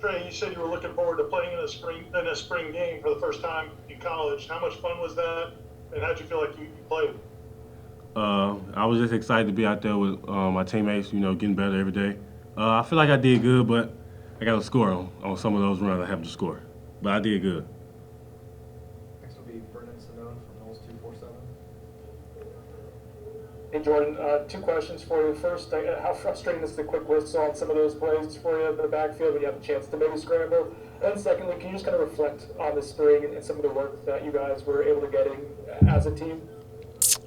Trey, you said you were looking forward to playing in a spring game for the first time in college. How much fun was that, and how'd you feel like you played? I was just excited to be out there with my teammates, getting better every day. I feel like I did good, but I got to score on some of those runs I have to score. But I did good. Next will be Benson from Knowles 247. Hey Jordan, two questions for you. First, how frustrating is the quick whistle on some of those plays for you in the backfield when you have a chance to maybe scramble? And secondly, can you just kind of reflect on the spring and some of the work that you guys were able to get in as a team?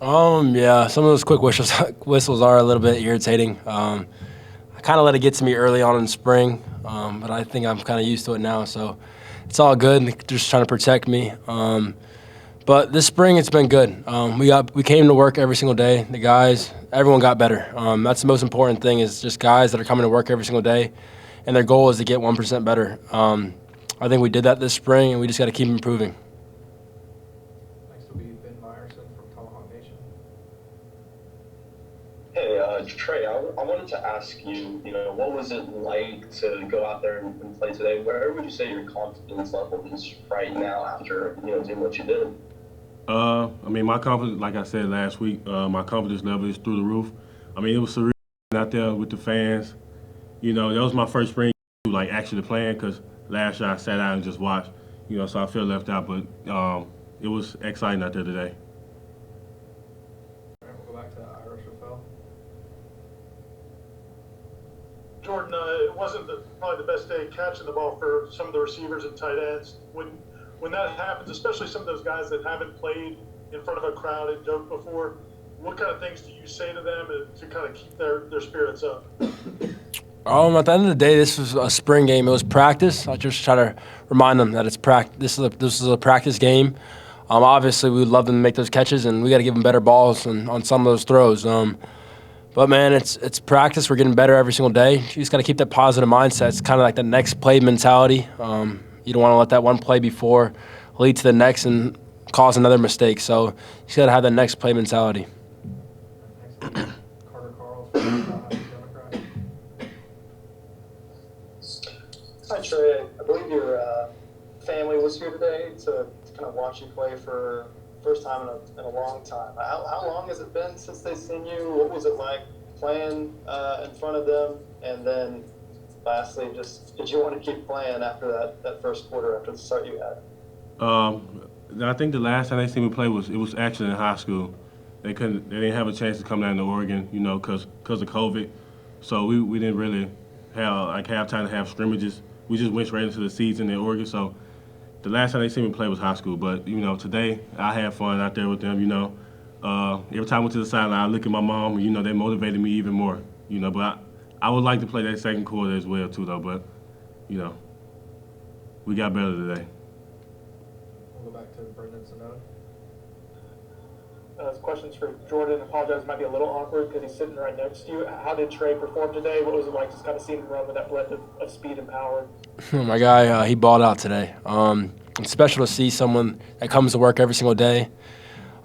Yeah, some of those quick whistles are a little bit irritating. I kind of let it get to me early on in spring, but I think I'm kind of used to it now, so it's all good. They're just trying to protect me. But this spring, it's been good. We came to work every single day. The guys, everyone got better. That's the most important thing is just guys that are coming to work every single day, and their goal is to get 1% better. I think we did that this spring, and we just got to keep improving. Next will be Ben Myerson from Tomahawk Nation. Hey, Trey, I wanted to ask you, what was it like to go out there and play today? Where would you say your confidence level is right now after, doing what you did? My confidence, like I said last week, my confidence level is through the roof. It was surreal out there with the fans. That was my first spring, like actually playing, because last year I sat out and just watched. So I feel left out, but it was exciting out there today. All right, we'll go back to Irish Rafael. Jordan, it wasn't probably the best day catching the ball for some of the receivers and tight ends. When that happens, especially some of those guys that haven't played in front of a crowd and joke before, what kind of things do you say to them to kind of keep their spirits up? At the end of the day, this was a spring game. It was practice. I just try to remind them that it's practice. This is a practice game. Obviously, we would love them to make those catches, and we got to give them better balls on some of those throws. But man, it's practice. We're getting better every single day. You just got to keep that positive mindset. It's kind of like the next play mentality. You don't want to let that one play before lead to the next and cause another mistake. So you just got to have that next play mentality. Next will be Carter Carls from Democrat. Hi Trey, I believe your family was here today to kind of watch you play for first time in a long time. How long has it been since they've seen you? What was it like playing in front of them? And then lastly, just did you want to keep playing after that first quarter after the start you had? I think the last time they seen me play was actually in high school. They didn't have a chance to come down to Oregon, because of COVID. So we didn't really have time to have scrimmages. We just went straight into the season in Oregon. So the last time they seen me play was high school. But today I had fun out there with them. Every time I went to the sideline, I look at my mom. They motivated me even more. But I would like to play that second quarter as well too, though. But we got better today. We'll go back to Brendan Sonone. Questions for Jordan. I apologize, it might be a little awkward because he's sitting right next to you. How did Trey perform today? What was it like just kind of seeing him run with that blend of speed and power? My guy, he balled out today. It's special to see someone that comes to work every single day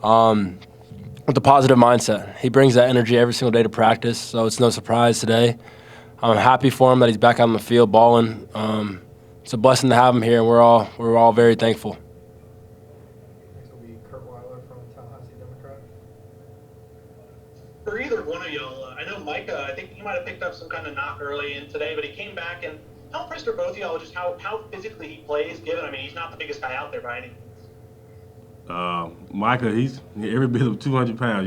with a positive mindset. He brings that energy every single day to practice, so it's no surprise today. I'm happy for him that he's back out on the field balling. It's a blessing to have him here, and we're all very thankful. Next will be Kurt Weiler from Tallahassee Democrat. For either one of y'all, I know Micah, I think he might have picked up some kind of knock early in today, but he came back, and how impressed are both of y'all just how physically he plays, given, he's not the biggest guy out there by any means. Micah, he's every bit of 200 pounds,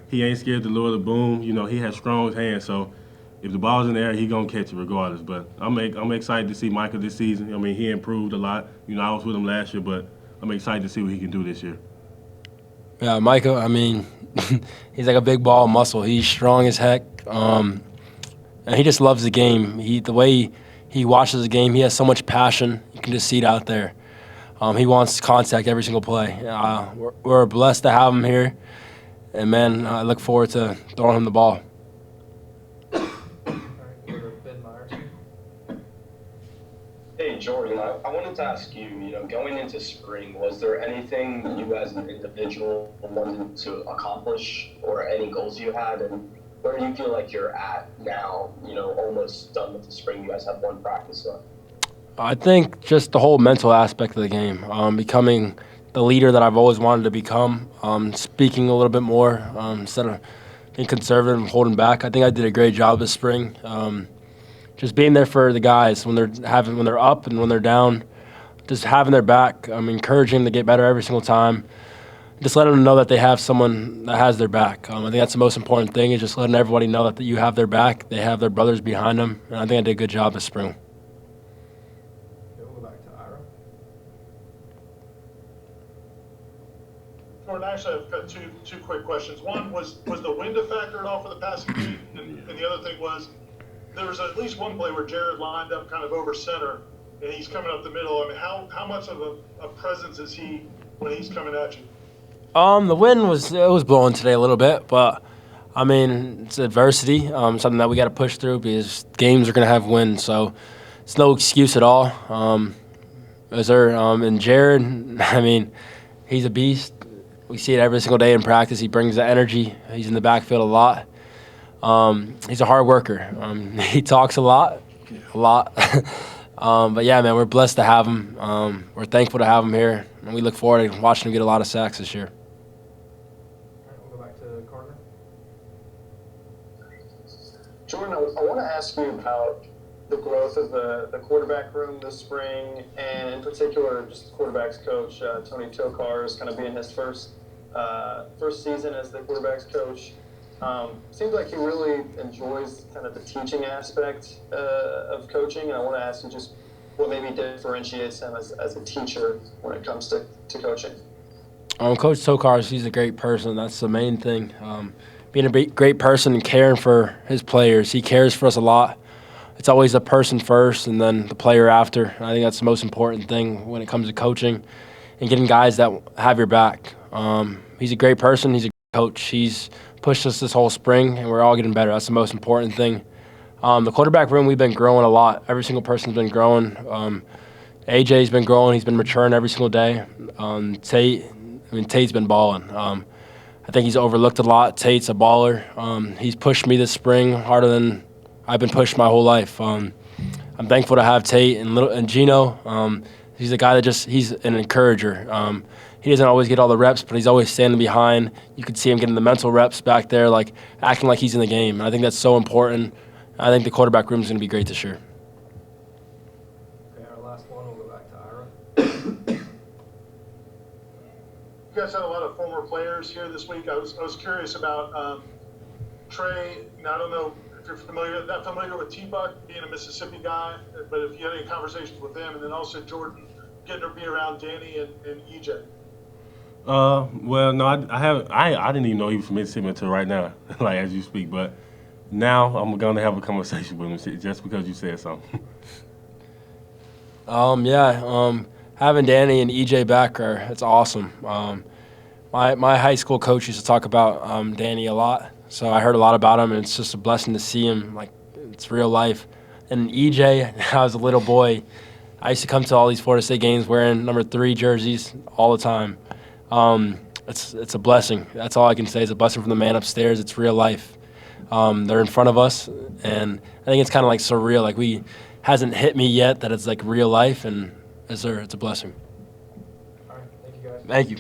He ain't scared to lower the boom. He has strong hands, so if the ball's in the air, he going to catch it regardless. But I'm excited to see Micah this season. He improved a lot. I was with him last year, but I'm excited to see what he can do this year. Yeah, Micah, he's like a big ball of muscle. He's strong as heck, and he just loves the game. The way he watches the game, he has so much passion. You can just see it out there. He wants contact every single play. We're blessed to have him here, and, man, I look forward to throwing him the ball. All right, go to Ben Myerson. Hey, Jordan, I wanted to ask you, going into spring, was there anything you as an individual wanted to accomplish or any goals you had? And where do you feel like you're at now, almost done with the spring? You guys have one practice left. I think just the whole mental aspect of the game, becoming the leader that I've always wanted to become, speaking a little bit more instead of being conservative and holding back. I think I did a great job this spring. Just being there for the guys when they're up and when they're down, just having their back, encouraging them to get better every single time. Just letting them know that they have someone that has their back. I think that's the most important thing, is just letting everybody know that you have their back. They have their brothers behind them, and I think I did a good job this spring. Okay, we'll go back to Ira. Jordan, actually, I've got two quick questions. One was the wind a factor at all for the passing game? And the other thing was, there was at least one play where Jared lined up kind of over center, and he's coming up the middle. I mean, how much of a presence is he when he's coming at you? The wind was blowing today a little bit, but I mean, it's adversity, something that we got to push through because games are going to have wind, so it's no excuse at all. And Jared, I mean, he's a beast. We see it every single day in practice. He brings the energy. He's in the backfield a lot. He's a hard worker. He talks a lot. But yeah, man, we're blessed to have him. We're thankful to have him here, and we look forward to watching him get a lot of sacks this year. All right, we'll go back to Carter. Jordan, I want to ask you about the growth of the quarterback room this spring, and in particular, just the quarterbacks coach, Tony Tokar's kind of being his first season as the quarterbacks coach. Seems like he really enjoys kind of the teaching aspect of coaching, and I want to ask you just what maybe differentiates him as a teacher when it comes to coaching. Coach Tokar, he's a great person. That's the main thing. Being a great person and caring for his players. He cares for us a lot. It's always the person first and then the player after. And I think that's the most important thing when it comes to coaching and getting guys that have your back. He's a great person. He's a great coach. He's pushed us this whole spring, and we're all getting better. That's the most important thing. The quarterback room, we've been growing a lot. Every single person's been growing. AJ's been growing. He's been maturing every single day. Tate's been balling. I think he's overlooked a lot. Tate's a baller. He's pushed me this spring harder than I've been pushed my whole life. I'm thankful to have Tate and Gino. He's a guy that he's an encourager. He doesn't always get all the reps, but he's always standing behind. You could see him getting the mental reps back there, like acting like he's in the game. And I think that's so important. I think the quarterback room is going to be great this year. Okay, our last one, we'll go back to Ira. You guys had a lot of former players here this week. I was curious about Trey. I don't know if you're not familiar with T-Buck, being a Mississippi guy, but if you had any conversations with him, and then also Jordan getting to be around Danny and EJ. Well, no, I haven't. I didn't even know he was from Mississippi until right now, like as you speak. But now I'm gonna have a conversation with him just because you said something. Having Danny and EJ back, it's awesome. My high school coach used to talk about Danny a lot, so I heard a lot about him, and it's just a blessing to see him. Like, it's real life. And EJ, I was a little boy. I used to come to all these Florida State games wearing number 3 jerseys all the time. It's a blessing. That's all I can say. It's a blessing from the man upstairs. It's real life. They're in front of us, and I think it's kind of like surreal. Like, hasn't hit me yet that it's like real life, and it's a blessing. All right, thank you guys. Thank you.